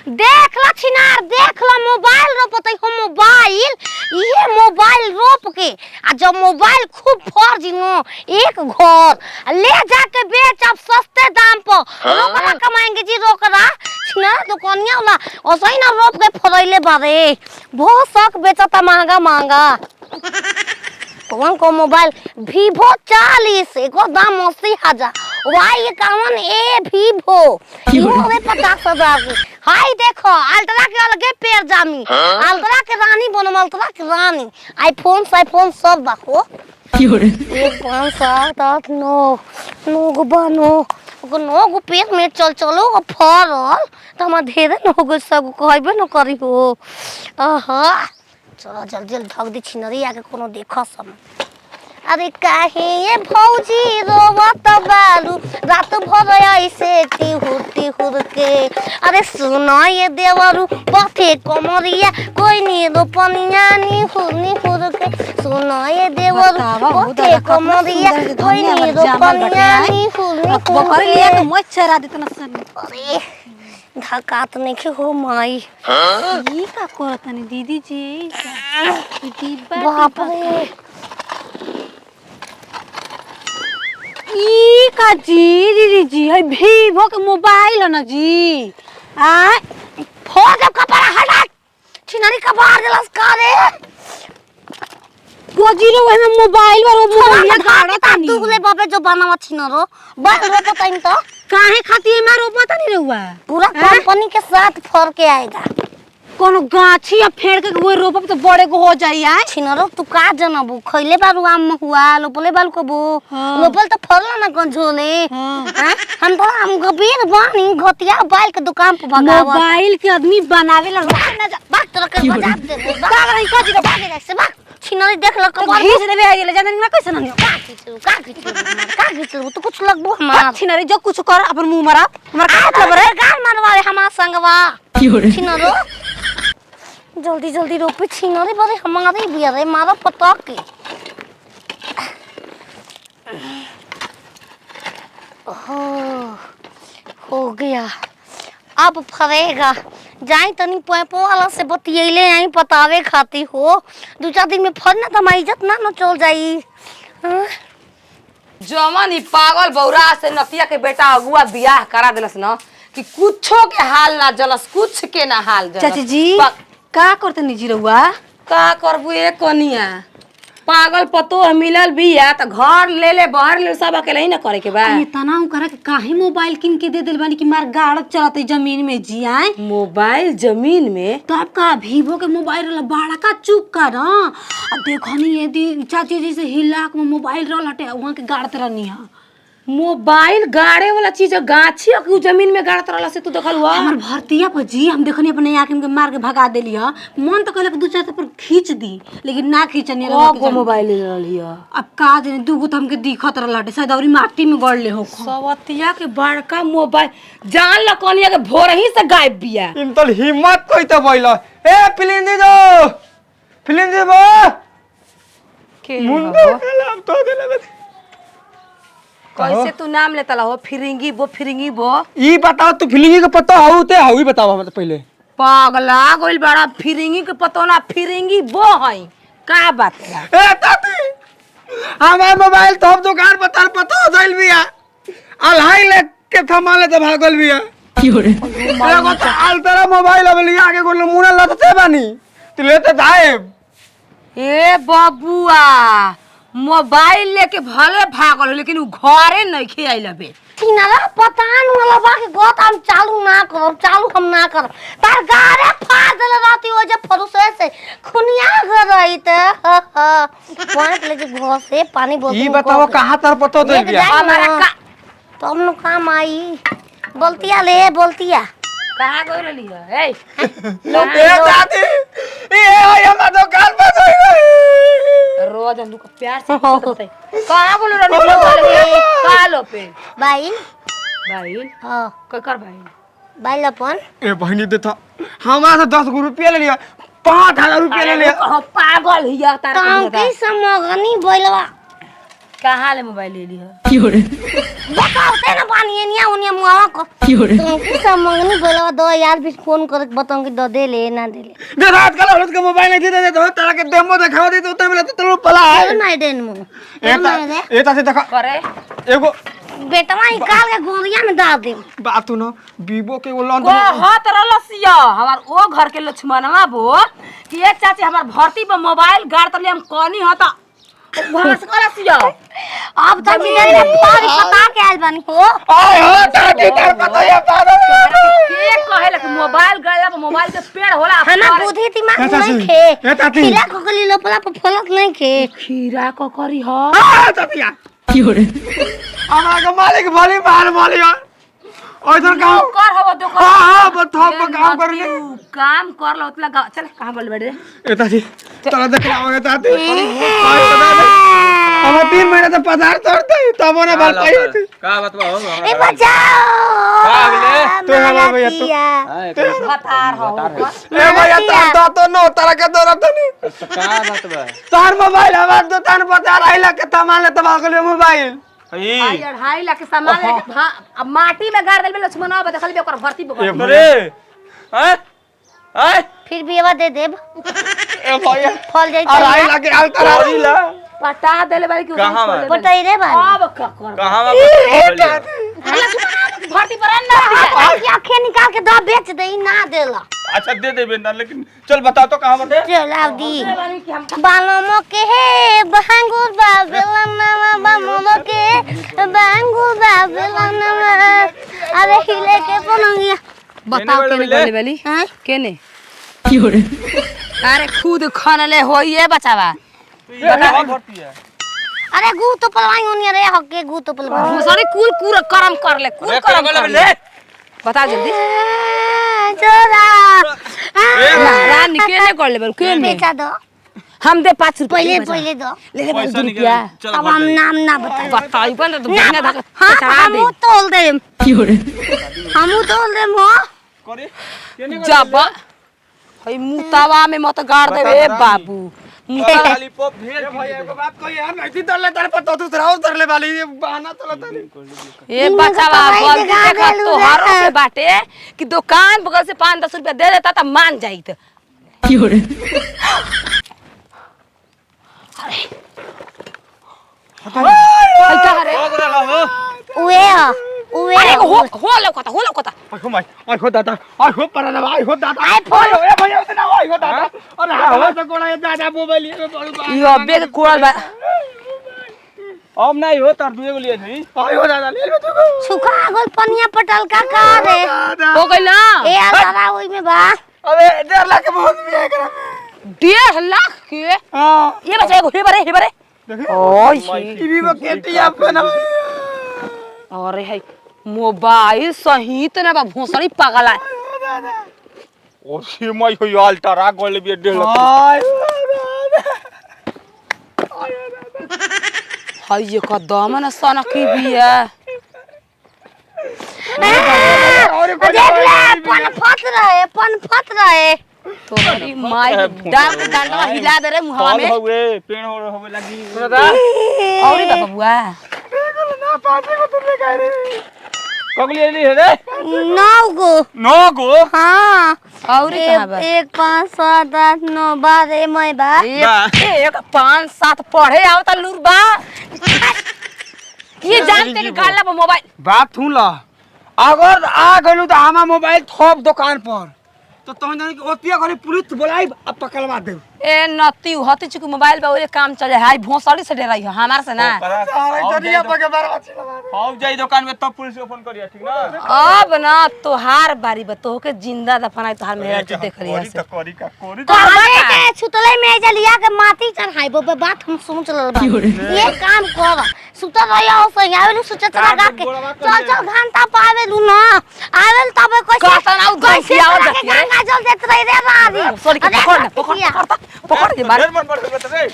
देख ला छिनार देख ला मोबाइल रोपत हो मोबाइल ये मोबाइल रोप के आ जब मोबाइल खूब फर्जी नो एक घर ले जाके बेच अब सस्ते दाम पर रोकड़ा कमाएंगे जी रोकड़ा छिनार दुकानिया वाला ओसही ना रोप के फरैले बारे बहुत शौक बेचता महंगा महंगा कौन को मोबाइल Vivo 40 एको दाम 80,000 Y51 Vivo ये 50,000 की हाय देखो अल्ट्रा के अलगे पेड़ जामी अल्ट्रा के रानी बनम अल्ट्रा के रानी आईफोन सब देखो 1 5 7 8 9 गो बनो को 9 गो पेड़ में चलो फरल त हम ढेरे 9 गो सब कहबे न करी हो आहा चलो जल्दी ढक दी छिनरी आके कोनो देखो सब अरे काहे ये भौजी रोवत बालू रात भर ऐसे टिहुर के अरे सुनो ये देवरू पथे कमरिया कोई नी रोपनिया नी हुर के सुनो ये देवरू पथे कमरिया कोई नी रोपनिया नी हुर लिया तो मच्छर आदि तना सन अरे धकात नहीं हो माई ई का करतनी दीदी जी बाप रे ई का जी दीदी जी है Vivo के मोबाइल है ना जी आ फोन जब कपड़ा हटा छिनारी कबार दिलस करे गोजीरो में मोबाइल वाला मोबाइल गाड़ा तनी तुगले बाबे जो बनावा छिनरो बस रो पता नहीं तो काहे खाती है मारो पता नहीं रहुआ पूरा कंपनी के साथ फर के आएगा कोनो गाछी या फेड़ के वो रोपब तो बड़े को हो जाई आ छिनरो तू का जनबू खइले बारू आम हुआ लोपले बाल कबो लोपल तो फरला ना कौन झोले हम तो हम गबीर बानी घटिया बाइल के दुकान पे भगावा मोबाइल के आदमी बनावे ला ना जा बात तो के बजा दे का रही का जी भागे जाए से बा छिनरी देख ल कबर घीच देबे आ गेले जाने ना कैसे ना का खींचू तो कुछ लगबो हमार छिनरी जो कुछ कर अपन मुंह मारा हमरा का मतलब रे गाल मारवावे हमार संगवा छिनरो जल्दी रोपे छिनरी बरे हमारे बियारे मारो पटक के हो गया अब फरेगा जाई तनी पैपो वाला से बतियले आई बतावे खाती हो 2-4 दिन में फरना त हमारी इज्जत ना चल जाई जमन ही पागल बौरा से नतिया के बेटा अगुआ बियाह करा देलस न कि कुछो के हाल ना जलस कुछ के ना हाल जलस चाची जी का करते निजी रहुआ का करबू ए कनिया पागल पतो मिलल बिया त घर ले ले बाहर ले सब अकेले ही ना करे के बा ये तनाव करे के काहे मोबाइल किन के दे देल बानी कि मार गाड़ चलते जमीन में जी आए मोबाइल जमीन में तब का Vivo के मोबाइल वाला बड़ा का चुप कर अब देखो नहीं यदि चाची जी से हिलाक में मोबाइल रल हटे वहां के गाड़त रहनी है मोबाइल गाड़े वाला चीज गाछी के जमीन में गाड़त रहला से तू देखल हुआ हमर भरतिया पर जी हम देखनी अपने आके के मार के भगा देली ह मन तो कहले 2-4 पर खींच दी लेकिन ना खींचनी को मोबाइल ले रहलिया अब का जाने दूगो तो हमके दिखत रहलाटे शायद औरी माटी में गड़ ले हो सवतिया के बड़का मोबाइल जान ल कनिया के भोर ही से गायब बिया इनतल हिम्मत कोई तो बोइला ए फिल्म दे बो के मुंडे कलम तो देले कैसे तू नाम लेता हो फिरिंगी बो ई बताओ तू फिल्मी के पता हऊ ते हऊ ही बताओ हम पहले पागला गोइल बड़ा फिरिंगी के पतो ना फिरिंगी बो हई का बात बा ए ताती हमार मोबाइल तो दुकान पर तर पता हो जाइल बिया अलहाई ले के थमा ले त भागल बिया एगो तो अल्ट्रा मोबाइल अब लिया के गोल मुना लतते बानी तू लेते जाए ए बबुआ मोबाइल लेके भले भागल लेकिन उ घरे नहीं खे आइल बे छिनरा पतान वाला बा के गोत हम चालू हम ना करब तार गारे फाड़ देले राती हो जे फरुसे से खुनिया घर रही त पानी ले जे घर से पानी बोतल ई बताओ कहां तर पता दे बिया हमारा का तो हम लोग काम आई बोलतिया कहां गइल रहली ए ए दादी ए हम दुकान पर गई रोज हम को प्यार से बताई कहां बोल रहली कालो पे भाई हां कोई कर भाई अपन ए बहनी देता हमारा से 10 रुपया ले लिया 5000 रुपया ले लिया पागल हिया तार काम की समगनी बोलवा कहाँ ले मोबाइल ले ली हो बताओते ना पानी एनिया उनिया मुआवा को तुम की सब मंगनी बोलवा दो यार भी फोन कर बताऊं कि दो दे ले ना दे ले दे रात कल औरत के मोबाइल नहीं दे तो तारा के डेमो दिखावा दे तो उतने मिला तो तू पला है ना देन मु एता से देखा करे एगो बेटवा निकाल के गोरिया में डाल दे बात न वीवो के वो लॉन्च को हाथ रलसिया हमार ओ घर के लक्ष्मणवा बो कि ए चाची हमार भर्ती पे मोबाइल गाड़ तले हम कोनी हता घास करसिया अब तो मिले फोन पता के आइल बानी हो आय हो दादी तार पता है के कहेला कि मोबाइल गड़ला पे मोबाइल के पेड़ होला हना बुद्धि दिमाग नहीं खे खीरा कोकली लोपला पर फलक नहीं खे खीरा को करी हो हां ततिया हमारा के मालिक भली मार मालिया ओइधर काम कर हबो देखो हां बथो काम कर ले काम कर लो उतला चल कहां बोल बेटे एता जी तोरा देख आवे ताती हम 3 महीने से पधार तोड़ते तब ना बाल पाई का बतवा हो ए बचाओ का बोले तो हमारा भैया तो भतार हो ए भैया तार तो नो तारा के दौरा तो नहीं का बतवा तार मोबाइल हमार दुकान पर आ रहिला के तमाल ले तबा के मोबाइल ई 2.5 लाख के सामान लेके अब माटी में गाड़ देल लक्ष्मणवा देखल बे ओकर भर्ती पे रे हैं हैं फिर भी एवा दे देब ए भैया फल जाई और आई लागे आल तारा ला पटा देले बारी के कहां बा पटाई रे बा अब का कर कहां भर्ती पर ना की आंखें निकाल के दो बेच दे ना देला अच्छा दे देबे ना लेकिन चल बता तो कहां बटे चल आव दी बालोमो के हे बहंगुर बाबेलना बालोमो के बहंगुर बाबेलना अरे हिले के पनंगिया बताओ केने बोले वाली हैं केने अरे खुद खनले होइए बचावा भर्ती है अरे गू तो पलवाई उनिया रे हके गू तो पलवाई भूसड़ी कुल कुल करम कर ले कुल करम कर ले बता जल्दी जोरा रानी केने कर ले केने बेचा दो हम दे 5 रुपए पहले दो ले पैसा रुपया निकल अब हम नाम ना बताए बताई बन तो बिना धक हाँ चढ़ा दे हमू तोल दे हमू तोल दे मो करे केने जब हई मुतावा में मत गाड़ देबे बाबू मुतावा लॉलीपॉप भेज भैया को बात कोई यार नहीं तर ले तारे पर तो दूसरा उतर ले वाली बहाना तो ताली ये बचावा गलती देखा तोहारो के बाटे कि दुकान बगल से 5-10 रुपया दे देता त मान जाइत हई का रे उए अरे हो लौकता आई हो दादा आई हो परना आई हो दादा आई फोन ए भैया उतना आई हो दादा अरे हवा से कोड़ा ये दादा मोबाइल ये बड़ यो बेग कोड़ल बा अब नहीं हो तार दुए लिए नहीं आई हो दादा ले लो तू सुखा गोल पनिया पटल का रे हो गइल ना ए आला ओइ में बा अबे 1.5 लाख के बहुत भी है एकरा 1.5 लाख के हां ये बचा एगो हे बारे ओय टीवी में केटिया पे ना अरे है मोबाइल सहित ना बा भोसड़ी पागल है ओ से मई हो अल्ट्रा गोल भी 1.5 लाख आई हाय ये कदम ना सना की भी है देख ले पन फट रहे तोरी माई डाल के डंडा हिला दे रे मुहवा में होवे पेड़ होवे लगी औरी बा बबुआ ना पासे को तुम ले गए रे कगली ली है रे 9 गो हाँ औरी कहां बा 1 5 7 8 9 12 मैं बा 1 5 7 पढ़े आवता लूर बा ये जानते कि गाला पर मोबाइल बात सुन ला अगर आ गलू तो हमारा मोबाइल थोप दुकान पर तो तुम जाने कि ओतिया घरे पुलिस बुलाई अब पकड़वा दे ए नती हती चुकी मोबाइल पे ओरे काम चले हाय भोसड़ी से डराई हो हमार से ना सारे जरिया पके बार हम जाई दुकान में तब पुलिस को फोन करिया ठीक ना अब ना तोहार बारी बा तोहके जिंदा दफनाई तोहार मेरा जो देख रही है से करी कहले के सुतले में जलिया के माटी चढ़ाई बो बात हम सुन चलल बा ये काम कर सुतल रहिया हो सही आवेलु सोचत लगा के चल घंटा पावेलु ना आवेल तबे कहता ना उ कैसे घंटिया हो जाती है गंगा जल देत रही रे रारी सॉरी पकड़ पकड़ पकड़ के मार मन रे